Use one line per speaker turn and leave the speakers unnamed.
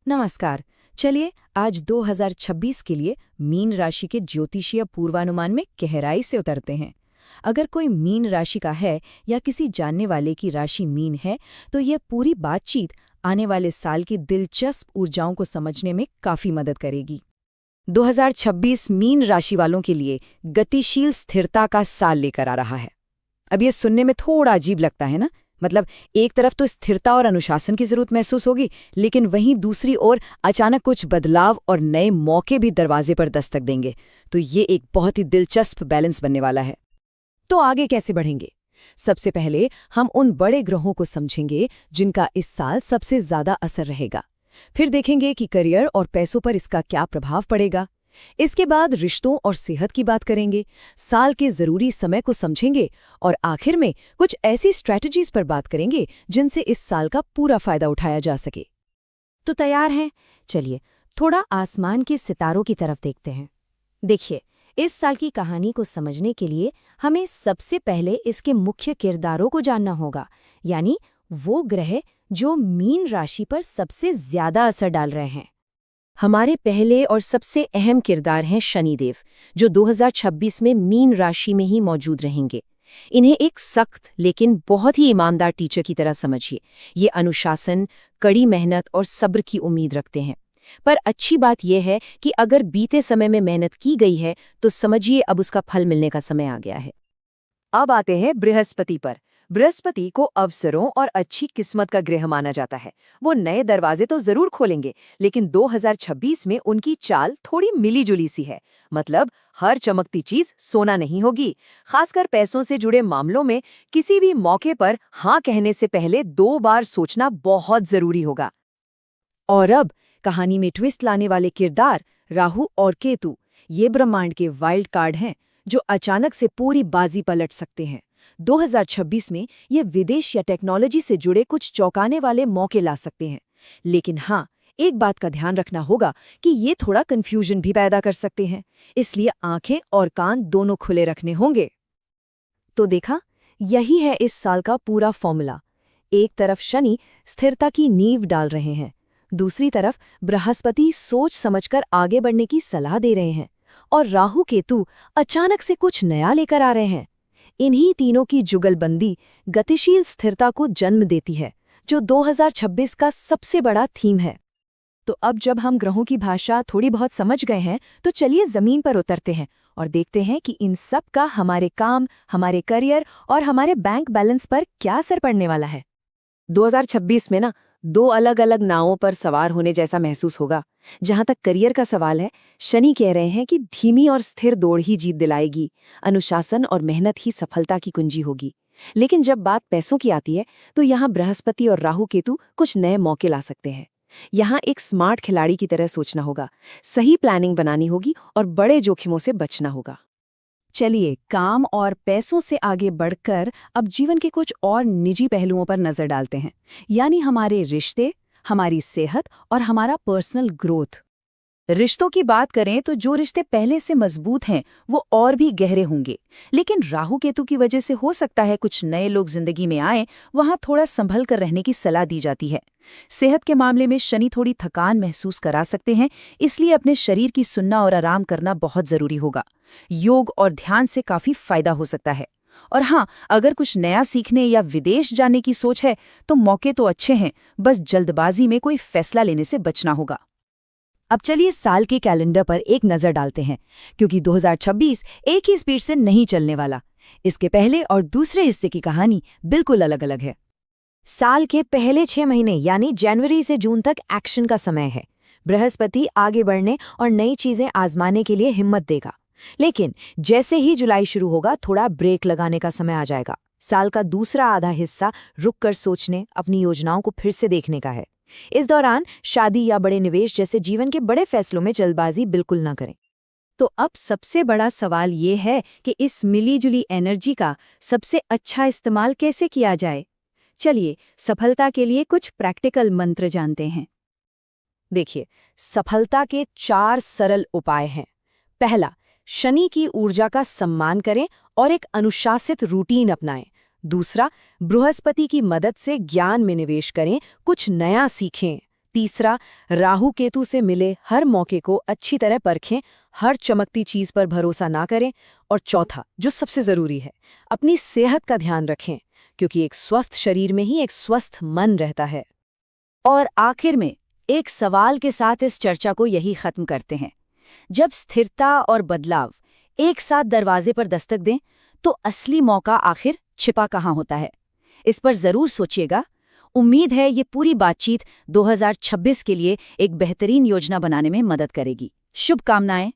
नमस्कार। चलिए आज 2026 के लिए मीन राशि के ज्योतिषीय पूर्वानुमान में गहराई से उतरते हैं। अगर कोई मीन राशि का है या किसी जानने वाले की राशि मीन है तो यह पूरी बातचीत आने वाले साल की दिलचस्प ऊर्जाओं को समझने में काफी मदद करेगी। 2026 मीन राशि वालों के लिए गतिशील स्थिरता का साल लेकर आ रहा है। अब ये सुनने में थोड़ा अजीब लगता है ना, मतलब एक तरफ तो स्थिरता और अनुशासन की जरूरत महसूस होगी, लेकिन वहीं दूसरी ओर अचानक कुछ बदलाव और नए मौके भी दरवाजे पर दस्तक देंगे। तो ये एक बहुत ही दिलचस्प बैलेंस बनने वाला है। तो आगे कैसे बढ़ेंगे? सबसे पहले हम उन बड़े ग्रहों को समझेंगे जिनका इस साल सबसे ज्यादा असर रहेगा। फिर देखेंगे कि करियर और पैसों पर इसका क्या प्रभाव पड़ेगा। इसके बाद रिश्तों और सेहत की बात करेंगे, साल के जरूरी समय को समझेंगे और आखिर में कुछ ऐसी स्ट्रैटेजीज पर बात करेंगे जिनसे इस साल का पूरा फायदा उठाया जा सके। तो तैयार हैं? चलिए थोड़ा आसमान के सितारों की तरफ देखते हैं। देखिए, इस साल की कहानी को समझने के लिए हमें सबसे पहले इसके मुख्य किरदारों को जानना होगा, यानी वो ग्रह जो मीन राशि पर सबसे ज्यादा असर डाल रहे हैं। हमारे पहले और सबसे अहम किरदार हैं शनिदेव, जो 2026 में मीन राशि में ही मौजूद रहेंगे। इन्हें एक सख्त लेकिन बहुत ही ईमानदार टीचर की तरह समझिए। ये अनुशासन, कड़ी मेहनत और सब्र की उम्मीद रखते हैं। पर अच्छी बात यह है कि अगर बीते समय में मेहनत की गई है तो समझिए अब उसका फल मिलने का समय आ गया है। अब आते हैं बृहस्पति पर। बृहस्पति को अवसरों और अच्छी किस्मत का ग्रह माना जाता है। वो नए दरवाजे तो जरूर खोलेंगे, लेकिन 2026 में उनकी चाल थोड़ी मिली-जुली सी है। मतलब हर चमकती चीज सोना नहीं होगी। खासकर पैसों से जुड़े मामलों में किसी भी मौके पर हाँ कहने से पहले 2 बार सोचना बहुत जरूरी होगा। और अब कहानी में ट्विस्ट लाने वाले किरदार राहु और केतु। ये ब्रह्मांड के वाइल्ड कार्ड हैं जो अचानक से पूरी बाजी पलट सकते हैं। 2026 में ये विदेश या टेक्नोलॉजी से जुड़े कुछ चौंकाने वाले मौके ला सकते हैं। लेकिन हाँ, एक बात का ध्यान रखना होगा कि ये थोड़ा कंफ्यूजन भी पैदा कर सकते हैं, इसलिए आंखें और कान दोनों खुले रखने होंगे। तो देखा, यही है इस साल का पूरा फॉर्मूला। एक तरफ शनि स्थिरता की नींव डाल रहे हैं, दूसरी तरफ बृहस्पति सोच समझकर आगे बढ़ने की सलाह दे रहे हैं, और राहु केतु अचानक से कुछ नया लेकर आ रहे हैं। इन्हीं तीनों की जुगलबंदी गतिशील स्थिरता को जन्म देती है, जो 2026 का सबसे बड़ा थीम है। तो अब जब हम ग्रहों की भाषा थोड़ी बहुत समझ गए हैं, तो चलिए जमीन पर उतरते हैं और देखते हैं कि इन सब का हमारे काम, हमारे करियर और हमारे बैंक बैलेंस पर क्या असर पड़ने वाला है। 2026 में ना 2 अलग-अलग नावों पर सवार होने जैसा महसूस होगा। जहां तक करियर का सवाल है, शनि कह रहे हैं कि धीमी और स्थिर दौड़ ही जीत दिलाएगी, अनुशासन और मेहनत ही सफलता की कुंजी होगी। लेकिन जब बात पैसों की आती है, तो यहाँ बृहस्पति और राहु केतु कुछ नए मौके ला सकते हैं। यहाँ एक स्मार्ट खिलाड़ी की तरह सोचना होगा, सही प्लानिंग बनानी होगी और बड़े जोखिमों से बचना होगा। चलिए काम और पैसों से आगे बढ़कर अब जीवन के कुछ और निजी पहलुओं पर नजर डालते हैं, यानी हमारे रिश्ते, हमारी सेहत और हमारा पर्सनल ग्रोथ। रिश्तों की बात करें तो जो रिश्ते पहले से मजबूत हैं वो और भी गहरे होंगे, लेकिन राहु केतु की वजह से हो सकता है कुछ नए लोग जिंदगी में आए, वहां थोड़ा संभल कर रहने की सलाह दी जाती है। सेहत के मामले में शनि थोड़ी थकान महसूस करा सकते हैं, इसलिए अपने शरीर की सुनना और आराम करना बहुत जरूरी होगा। योग और ध्यान से काफी फायदा हो सकता है। और हाँ, अगर कुछ नया सीखने या विदेश जाने की सोच है तो मौके तो अच्छे हैं, बस जल्दबाजी में कोई फैसला लेने से बचना होगा। अब चलिए साल के कैलेंडर पर एक नजर डालते हैं, क्योंकि 2026 एक ही स्पीड से नहीं चलने वाला। इसके पहले और दूसरे हिस्से की कहानी बिल्कुल अलग-अलग है। साल के पहले 6 महीने यानी जनवरी से जून तक एक्शन का समय है। बृहस्पति आगे बढ़ने और नई चीजें आजमाने के लिए हिम्मत देगा। लेकिन जैसे ही जुलाई शुरू होगा, थोड़ा ब्रेक लगाने का समय आ जाएगा। साल का दूसरा आधा हिस्सा रुककर सोचने, अपनी योजनाओं को फिर से देखने का है। इस दौरान शादी या बड़े निवेश जैसे जीवन के बड़े फैसलों में जल्दबाजी बिल्कुल न करें। तो अब सबसे बड़ा सवाल ये है कि इस मिली-जुली एनर्जी का सबसे अच्छा इस्तेमाल कैसे किया जाए। चलिए सफलता के लिए कुछ प्रैक्टिकल मंत्र जानते हैं। देखिए, सफलता के 4 सरल उपाय हैं। पहला, शनि की ऊर्जा का सम्मान करें और एक अनुशासित रूटीन अपनाएं। दूसरा, बृहस्पति की मदद से ज्ञान में निवेश करें, कुछ नया सीखें। तीसरा, राहु केतु से मिले हर मौके को अच्छी तरह परखें, हर चमकती चीज पर भरोसा ना करें। और चौथा, जो सबसे जरूरी है, अपनी सेहत का ध्यान रखें, क्योंकि एक स्वस्थ शरीर में ही एक स्वस्थ मन रहता है।
और आखिर में एक सवाल के साथ इस चर्चा को यही खत्म करते हैं। जब स्थिरता और बदलाव एक साथ दरवाजे पर दस्तक दें, तो असली मौका आखिर छिपा कहाँ होता है? इस पर जरूर सोचिएगा। उम्मीद है ये पूरी बातचीत 2026 के लिए एक बेहतरीन योजना बनाने में मदद करेगी। शुभकामनाएं।